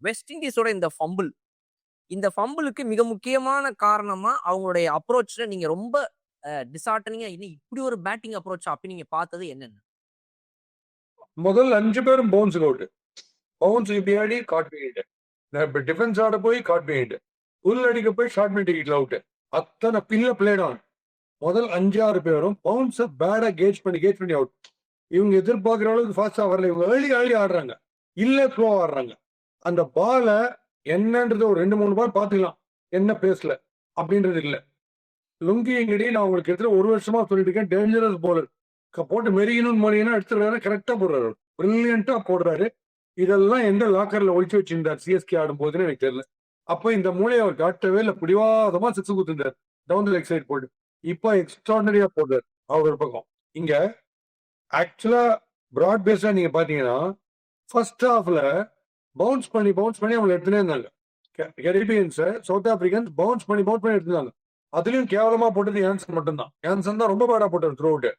West இண்டீஸோட இந்த ஃபம்பிளுக்கு மிக முக்கியமான காரணமா அவங்களுடைய அப்ரோச்ல நீங்க ரொம்ப டிசார்டனிங்கா இப்படி ஒரு பேட்டிங் அப்ரோச் அப்படி நீங்க பார்த்தது என்னென்ன? முதல் 5 பேரும் பவுன்ஸ் அவுட். பவுன்ஸ் இப்படி ஆடி காட் விக்கெட். டிஃபென்ஸ் ஆட போய் காட் விக்கெட். உள் அடிக்க போய் ஷார்ட் மிட் விக்கெட்ல அவுட். அத்தனை பில்ல பிளேட் ஆன். முதல் 5-6 பேரும் பவுன்ஸை பேடா கேட்ச் பண்ணி அவுட். இவங்க எதிர்பார்க்குற அளவுக்கு ஃபாஸ்டா வரல. இவங்க ஏர்லி ஆடுறாங்க, இல்ல ஸ்லோ ஆடுறாங்க. அந்த பால என்னன்றது ஒரு 2-3 பால் பார்த்துக்கலாம், என்ன பேசல அப்படின்றது இல்லை. லுங்கி எங்கடி நான் உங்களுக்கு எடுத்துட்டு 1 வருஷமா சொல்லிட்டு இருக்கேன், டேஞ்சரஸ் போலர். போட்டு மெரிகணும் எடுத்துடுறாரு, கரெக்டா போடுறாரு, பிரில்லியண்டா போடுறாரு. இதெல்லாம் எந்த லாக்கர்ல ஒழிச்சு வச்சிருந்தார் சிஎஸ்கே ஆடும் போதுன்னு எனக்கு தெரியல. அப்ப இந்த மூலையை அவர் காட்டவே இல்லை, பிடிவாதமா சிக்ஸ் குத்துட்டார் டவுன் தி லெக் சைடு போட்டு. இப்ப எக்ஸ்ட்ராடனரியா போடுறாரு அவர் ஒரு பக்கம். இங்க ஆக்சுவலா பிராட் பேஸ்டா நீங்க பாத்தீங்கன்னா ஃபர்ஸ்ட் ஹாஃப்ல பவுன்ஸ் பண்ணி அவங்க எடுத்துனே இருந்தாங்க. கரீபியன்ஸ், சவுத் ஆப்பிரிக்கன்ஸ் பவுன்ஸ் பண்ணி எடுத்துனாங்க. அதுலயும் கேவலமா போட்டது யான்சன் மட்டும்தான். யான்சன் தான் ரொம்ப பேடா போட்டார் த்ரூ அவுட்.